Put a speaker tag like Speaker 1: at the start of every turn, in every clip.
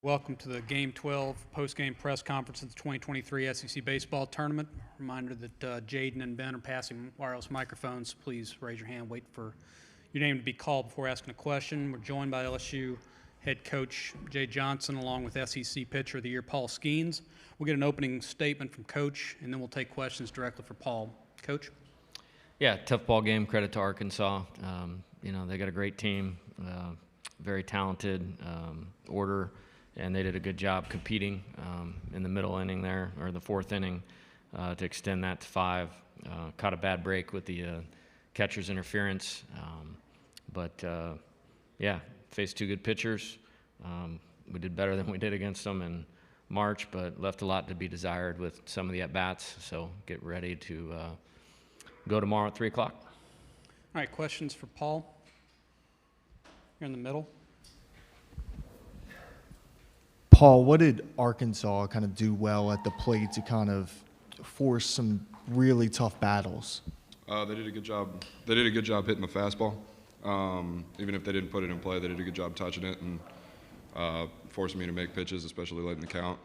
Speaker 1: Welcome to the Game 12 post-game press conference of the 2023 SEC Baseball Tournament. Reminder that Jaden and Ben are passing wireless microphones. Please raise your hand, wait for your name to be called before asking a question. We're joined by LSU head coach Jay Johnson along with SEC Pitcher of the Year Paul Skenes. We'll get an opening statement from Coach, and then we'll take questions directly for Paul. Coach?
Speaker 2: Yeah, tough ball game. Credit to Arkansas. They got a great team, very talented order. And they did a good job competing in the middle inning there, or the fourth inning, to extend that to 5. Caught a bad break with the catcher's interference. Faced 2 good pitchers. We did better than we did against them in March, but left a lot to be desired with some of the at-bats. So get ready to go tomorrow at 3 o'clock.
Speaker 1: All right, questions for Paul? Here in the middle.
Speaker 3: Paul, what did Arkansas kind of do well at the plate to kind of force some really tough battles?
Speaker 4: They did a good job. They did a good job hitting the fastball. Even if they didn't put it in play, they did a good job touching it and forcing me to make pitches, especially late in the count.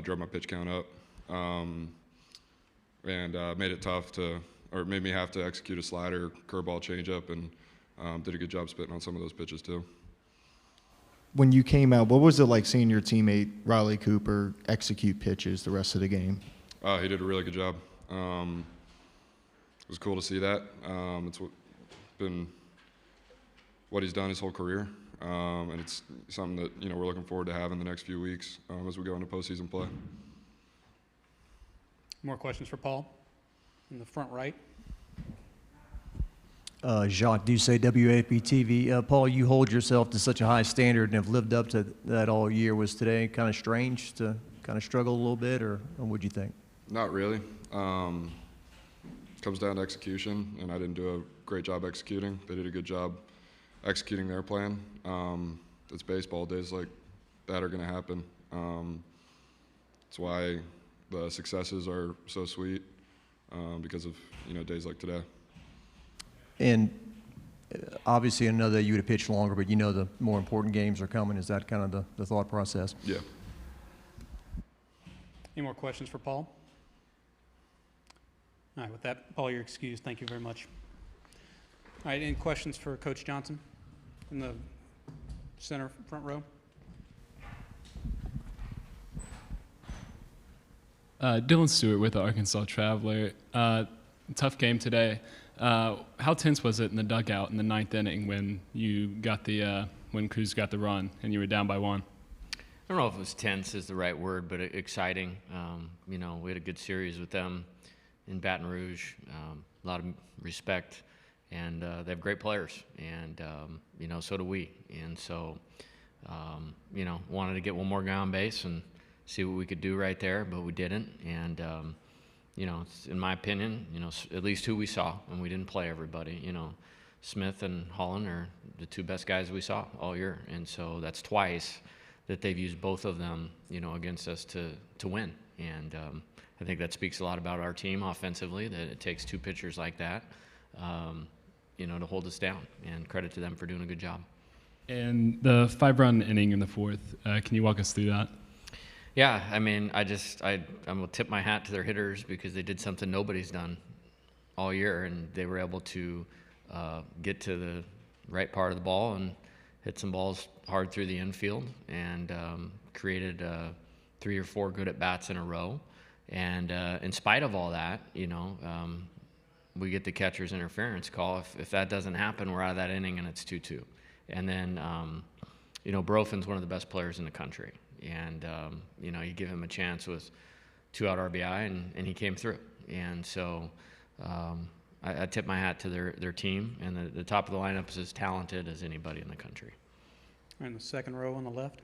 Speaker 4: Drove my pitch count up, and made it tough made me have to execute a slider, curveball, changeup, and did a good job spitting on some of those pitches too.
Speaker 3: When you came out, what was it like seeing your teammate Riley Cooper execute pitches the rest of the game?
Speaker 4: He did a really good job. It was cool to see that. It's been what he's done his whole career, and it's something that we're looking forward to having the next few weeks as we go into postseason play.
Speaker 1: More questions for Paul in the front right.
Speaker 5: Jacques Doucet, WAP-TV. Paul, you hold yourself to such a high standard and have lived up to that all year. Was today kind of strange to kind of struggle a little bit, or what'd you think?
Speaker 4: Not really. Comes down to execution, and I didn't do a great job executing. They did a good job executing their plan. It's baseball. Days like that are going to happen. That's why the successes are so sweet, because of days like today.
Speaker 5: And obviously, I know that you would have pitched longer, but the more important games are coming. Is that kind of the thought process?
Speaker 4: Yeah.
Speaker 1: Any more questions for Paul? All right, with that, Paul, you're excused. Thank you very much. All right, any questions for Coach Johnson in the center front row?
Speaker 6: Dylan Stewart with the Arkansas Traveler. Tough game today. How tense was it in the dugout in the 9th inning when you got when Cruz got the run and you were down by 1?
Speaker 2: I don't know if it was tense is the right word, but exciting. We had a good series with them in Baton Rouge. A lot of respect, and they have great players, and so do we. And so, wanted to get one more guy on base and see what we could do right there, but we didn't. And in my opinion, at least who we saw, and we didn't play everybody. Smith and Holland are the 2 best guys we saw all year, and so that's twice that they've used both of them, against us to win. And I think that speaks a lot about our team offensively, that it takes 2 pitchers like that, to hold us down. And credit to them for doing a good job.
Speaker 6: And the 5-run inning in the 4th, can you walk us through that?
Speaker 2: Yeah, I mean, I'm going to tip my hat to their hitters because they did something nobody's done all year, and they were able to get to the right part of the ball and hit some balls hard through the infield, and created 3 or 4 good at-bats in a row. And in spite of all that, we get the catcher's interference call. If that doesn't happen, we're out of that inning and it's 2-2. And then, Brofin's one of the best players in the country. And, you give him a chance with 2-out RBI, and he came through. And so I tip my hat to their team, and the top of the lineup is as talented as anybody in the country.
Speaker 1: And the second row on the left.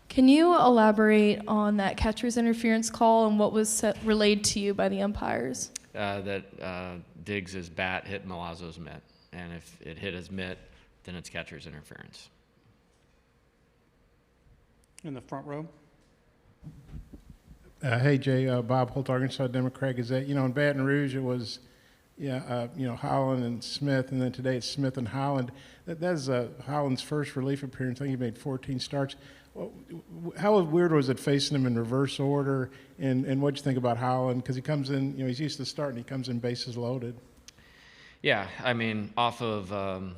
Speaker 7: Can you elaborate on that catcher's interference call and what was relayed to you by the umpires?
Speaker 2: That Diggs' bat hit Milazzo's mitt, and if it hit his mitt, then it's catcher's interference.
Speaker 1: In the front row.
Speaker 8: Hey, Jay, Bob Holt, Arkansas Democrat Gazette. In Baton Rouge, it was, Holland and Smith, and then today it's Smith and Holland. That's Holland's first relief appearance. I think he made 14 starts. How weird was it facing him in reverse order? And what'd you think about Holland? Because he comes in, he's used to starting. He comes in bases loaded.
Speaker 2: Yeah, I mean, off of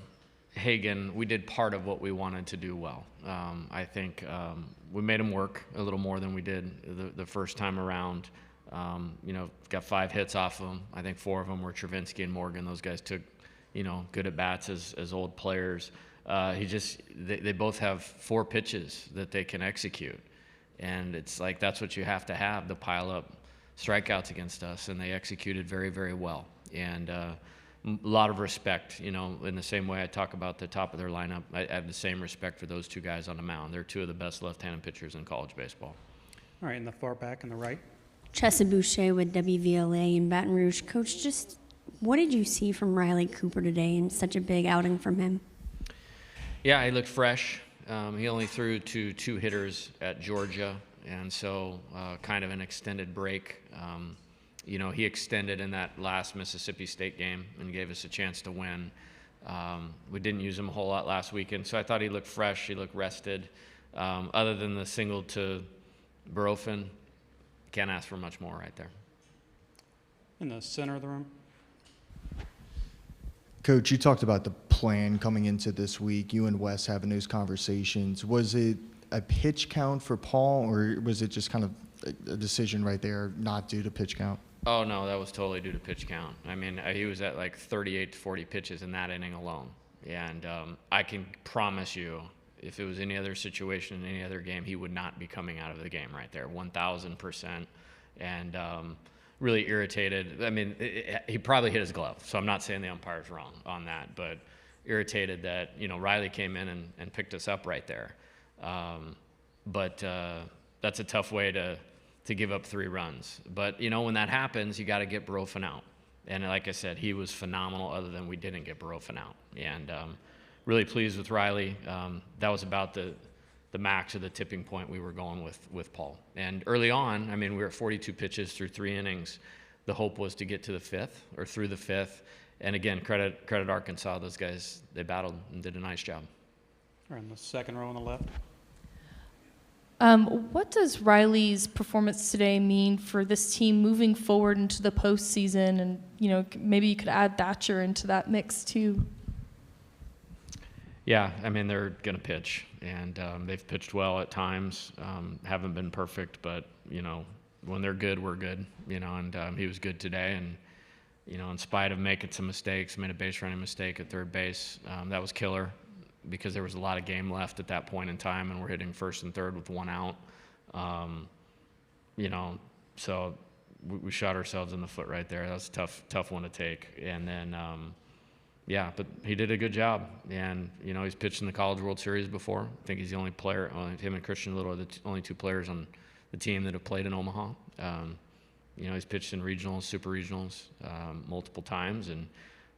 Speaker 2: Hagan, we did part of what we wanted to do well. I think we made him work a little more than we did the first time around. Got 5 hits off of him. I think 4 of them were Travinsky and Morgan. Those guys took, good at bats as old players. They both have 4 pitches that they can execute. And it's like that's what you have to pile up strikeouts against us. And they executed very, very well. And a lot of respect, in the same way I talk about the top of their lineup, I have the same respect for those 2 guys on the mound. They're 2 of the best left-handed pitchers in college baseball.
Speaker 1: All right, in the far back on the right.
Speaker 9: Chessa Boucher with WVLA in Baton Rouge. Coach, just what did you see from Riley Cooper today and such a big outing from him?
Speaker 2: Yeah, he looked fresh. He only threw to 2 hitters at Georgia, and so kind of an extended break. He extended in that last Mississippi State game and gave us a chance to win. We didn't use him a whole lot last weekend, so I thought he looked fresh. He looked rested. Other than the single to Barofin, can't ask for much more right there.
Speaker 1: In the center of the room.
Speaker 3: Coach, you talked about the plan coming into this week. You and Wes having those conversations. Was it a pitch count for Paul, or was it just kind of a decision right there not due to pitch count?
Speaker 2: Oh, no, that was totally due to pitch count. I mean, he was at like 38 to 40 pitches in that inning alone. And I can promise you, if it was any other situation in any other game, he would not be coming out of the game right there, 1,000%. And really irritated. I mean, he probably hit his glove, so I'm not saying the umpire's wrong on that, but irritated that, Riley came in and picked us up right there. But that's a tough way to give up 3 runs. But, when that happens, you got to get Barofin out. And like I said, he was phenomenal other than we didn't get Barofin out. And really pleased with Riley. That was about the max of the tipping point we were going with Paul. And early on, I mean, we were at 42 pitches through 3 innings. The hope was to get to the 5th or through the 5th. And again, credit Arkansas. Those guys, they battled and did a nice job.
Speaker 1: Or in the second row on the left.
Speaker 7: What does Riley's performance today mean for this team moving forward into the postseason? And, maybe you could add Thatcher into that mix too.
Speaker 2: Yeah, I mean, they're going to pitch, and they've pitched well at times. Haven't been perfect, but, when they're good, we're good, and he was good today. And, in spite of making some mistakes, made a base running mistake at third base. That was killer because there was a lot of game left at that point in time, and we're hitting first and third with 1 out. So we shot ourselves in the foot right there. That was a tough one to take. And then, but he did a good job. And, he's pitched in the College World Series before. I think he's the only player, him and Christian Little are the only 2 players on the team that have played in Omaha. He's pitched in regionals, super regionals, multiple times, and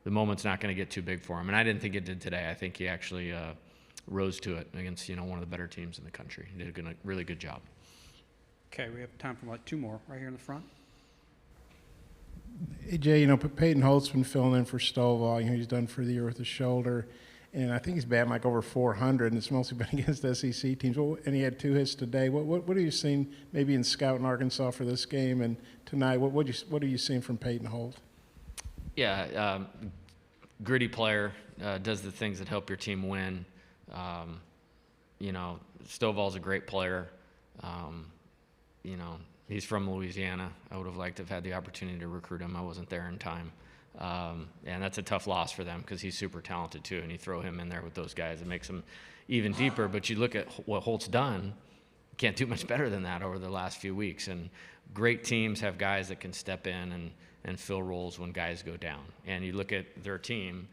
Speaker 2: the moment's not going to get too big for him. And I didn't think it did today. I think he actually rose to it against, one of the better teams in the country. He did a really good job.
Speaker 1: Okay, we have time for like 2 more right here in the front.
Speaker 8: Hey, Jay, Peyton Holt's been filling in for Stovall. He's done for the year with his shoulder. And I think he's batting like over 400, and it's mostly been against SEC teams. And he had 2 hits today. What have you seen maybe in scouting Arkansas for this game and tonight? What are you seeing from Peyton Holt?
Speaker 2: Yeah, gritty player, does the things that help your team win. Stovall's a great player. He's from Louisiana. I would have liked to have had the opportunity to recruit him. I wasn't there in time. And that's a tough loss for them because he's super talented too, and you throw him in there with those guys, it makes him even deeper. But you look at what Holt's done, can't do much better than that over the last few weeks. And great teams have guys that can step in and fill roles when guys go down. And you look at their team,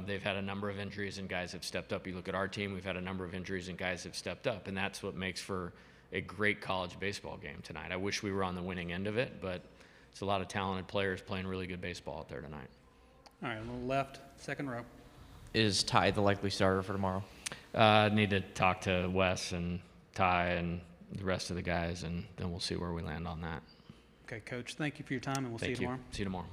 Speaker 2: they've had a number of injuries and guys have stepped up. You look at our team, we've had a number of injuries and guys have stepped up. And that's what makes for a great college baseball game tonight. I wish we were on the winning end of it, but it's a lot of talented players playing really good baseball out there tonight.
Speaker 1: All right, on the left, second row.
Speaker 10: Is Ty the likely starter for tomorrow?
Speaker 2: Need to talk to Wes and Ty and the rest of the guys, and then we'll see where we land on that.
Speaker 1: Okay, Coach, thank you for your time, and we'll see you tomorrow.
Speaker 2: See you tomorrow.